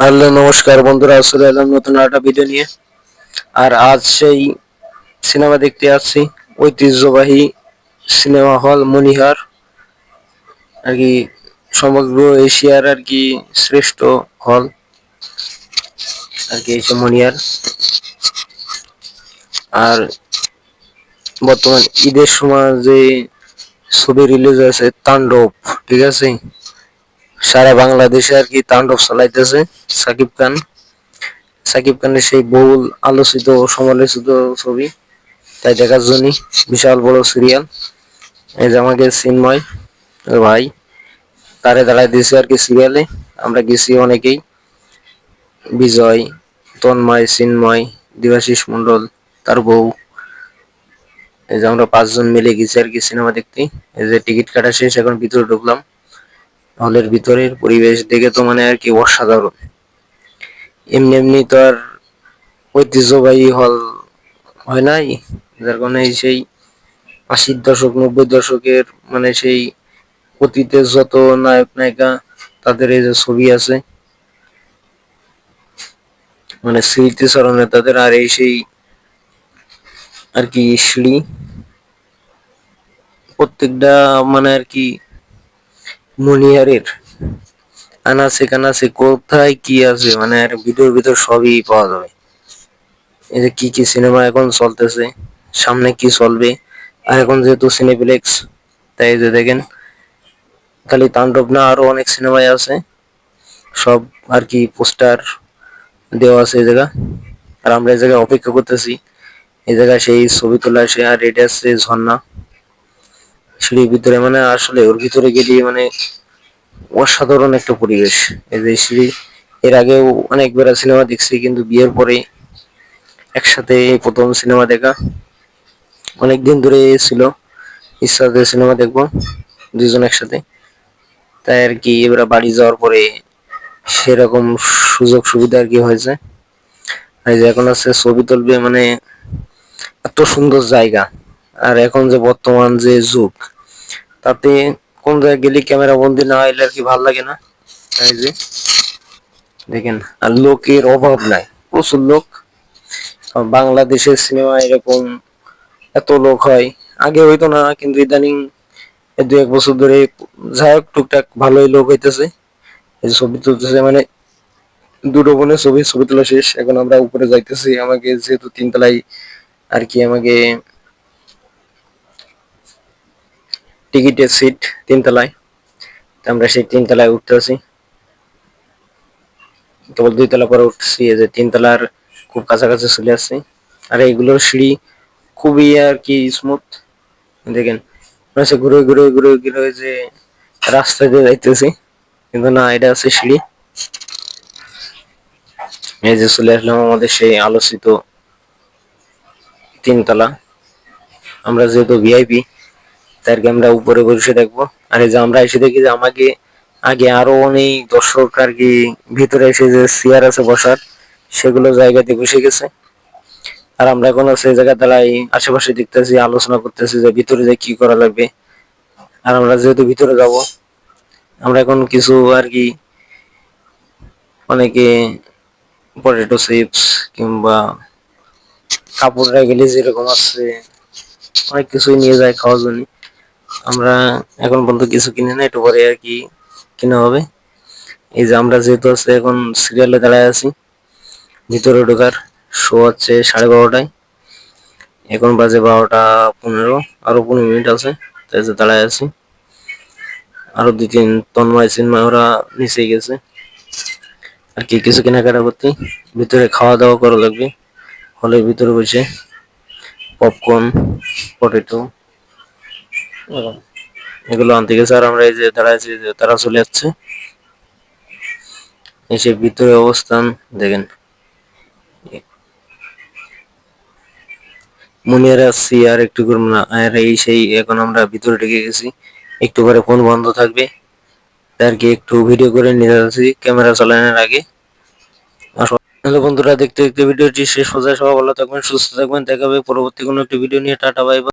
Hello নমস্কার বন্ধুরা, আসলে এলাম নতুন একটা ভিডিও নিয়ে। আর আজ সেই সিনেমা দেখতে আসছি, ঐতিহ্যবাহী সিনেমা হল মনিহার আর কি, সমগ্র এশিয়ার আর কি শ্রেষ্ঠ হল আর কি এসে মনিহার। আর বর্তমান ঈদের সময় যে ছবি রিলিজ আছে তাণ্ডব, ঠিক আছে, সারা বাংলাদেশে আর কি তাণ্ডব চালাইতেছে সাকিব খান। সাকিব খানের সেই বহুল আলোচিত ও সমালোচিত ছবি, তাই দেখার জন্য বিশাল বড় সিরিয়াল। এই যে আমাকে চিন্ময় ভাই তারে দাঁড়ায় দিয়েছে আর কি সিরিয়ালে। আমরা গেছি অনেকেই, বিজয়, তন্ময়, চিন্ময়, দেবাশিস মন্ডল, তার বউ। এই যে আমরা 5 জন মিলে গেছি আর কি সিনেমা দেখতে। এই যে টিকিট কাটা শেষ, এখন ভিতরে ঢুকলাম। হলের ভিতরের পরিবেশ দেখে তো মানে আর কি অসাধারণ। এমনি এমনি তো আর ঐতিহ্যবাহী হল হয় নাই, যার কারণে সেই 80-র দশক 90-র দশকের মানে সেই অতীতের যত নায়ক নায়িকা তাদের এই যে ছবি আছে, মানে স্মৃতিচারণে তাদের। আর এই সেই আর কি সিঁড়ি প্রত্যেকটা মানে আর কি মনিহারের আনাচে কানাচে কোথায় কি আছে মানে আর ভিতর ভিতর সবই পাওয়া যাবে। এই যে কি কি সিনেমা এখন চলতেছে, সামনে কি চলবে। আর এখন যেহেতু সিনেপ্লেক্স, তাই এই যে দেখেন খালি তাণ্ডব না, আরো অনেক সিনেমাই আছে, সব আর কি পোস্টার দেওয়া আছে এই জায়গা। আর আমরা এই জায়গায় অপেক্ষা করতেছি, এই জায়গায় সেই ছবি তোলা আসে। আর এটা আছে ঝর্ণা সিঁড়ির ভিতরে, মানে আসলে ওর ভিতরে গেলে মানে অসাধারণ একটা পরিবেশ। এই যে সিঁড়ি, এর আগেও অনেকবার সিনেমা দেখছি, কিন্তু বিয়ের পরে একসাথে এই প্রথম সিনেমা দেখা। অনেকদিন ধরে ছিল ইচ্ছা যে সিনেমা দেখবো দুজন একসাথে, তাই আর কি এবার বাড়ি যাওয়ার পরে সেরকম সুযোগ সুবিধা আর কি হয়েছে। এই যে এখন আছে ছবি তুলবে, মানে এত সুন্দর জায়গা। আর এখন যে বর্তমান যে যুগ, তাতে কোন জায়গায় গেলে ক্যামেরা বন্দি না হইলে আর কি ভাল লাগে না। এই যে দেখেন, আর লোকের অভাব নাই, প্রচুর লোক। বাংলাদেশের সিনেমা এরকম এত লোক হয় আগে হইতো না, কিন্তু ইদানিং 2-1 বছর ধরে যাই হোক টুকটাক ভালোই লোক হইতেছে। এই যে ছবি তুলতেছে, মানে দুটো বোনের ছবি ছবি তোলা শেষ, এখন আমরা উপরে যাইতেছি। আমাকে যেহেতু 3 তলায় আর কি, আমাকে টিকিটের সিট 3 তলায়, আমরা সেই 3 তলায় উঠতেছি। কেবল 2 তলা পরে উঠছি, এই যে 3 তলার খুব কাছাকাছি চলে আসছি। আর এইগুলোর সিঁড়ি খুবই আর কি স্মুথ, দেখেন মনে হচ্ছে ঘুরে ঘুরে ঘুরে ঘুরে যে রাস্তা দিয়ে যাইতেছি, কিন্তু না, এটা আছে সিঁড়ি। এই যে চলে আসলাম আমাদের সেই আলোচিত 3 তলা। আমরা যেহেতু ভিআইপি, তার কি আমরা উপরে বসে দেখবো। আর এই যে আমরা এসে দেখি যে আমাকে আগে আরো অনেক দর্শক আর কি ভিতরে এসে যে চেয়ার আছে বসার, সেগুলো জায়গাতে বসে গেছে। আর আমরা এখন সেই জায়গা দাঁড়াই আশেপাশে দেখতেছি, আলোচনা করতেছি যে ভিতরে যে কি করা লাগবে। আর আমরা যেহেতু ভিতরে যাব, আমরা এখন কিছু আর কি অনেকে পটেটো চিপস কিংবা কাপড় গেলে যেরকম আছে অনেক কিছুই নিয়ে যায় খাওয়ার জন্য। আমরা এখন পর্যন্ত কিছু কিনে না, একটু পরে আর কি কিনা হবে। এই যে আমরা যেহেতু আছে এখন সিরিয়ালে দাঁড়ায় আছি ভিতরে ঢোকার, শো হচ্ছে 12:30টায়, এখন বাজে 12টা 15, আরো 15 মিনিট আছে, তাই যে দাঁড়ায় আছি। আরো 2-3 তন্ময় চিন্ময় ওরা নিচে গেছে আর কি কিছু কেনাকাটা করতে। ভিতরে খাওয়া দাওয়া করা লাগবে হলের ভিতরে বসে, পপকর্ন, পটেটো এগুলো আনতে গেছে। আর আমরা এই যে দাঁড়ায় আছি, যে তারা চলে যাচ্ছে। এসে ভিতরে অবস্থান দেখেন, মনিয়ার আসছি আর একটু করবো না। আর এই সেই এখন আমরা ভিতরে ঢুকে গেছি, একটু পরে ফোন বন্ধ থাকবে, আর কি একটু ভিডিও করে নিতে যাচ্ছি ক্যামেরা চালানোর আগে। হ্যালো বন্ধুরা, দেখতে দেখতে ভিডিওটি শেষ পর্যায়ে, সবাই ভালো থাকবেন, সুস্থ থাকবেন, দেখা হবে পরবর্তী কোনো একটি ভিডিও নিয়ে। Tata, bye bye.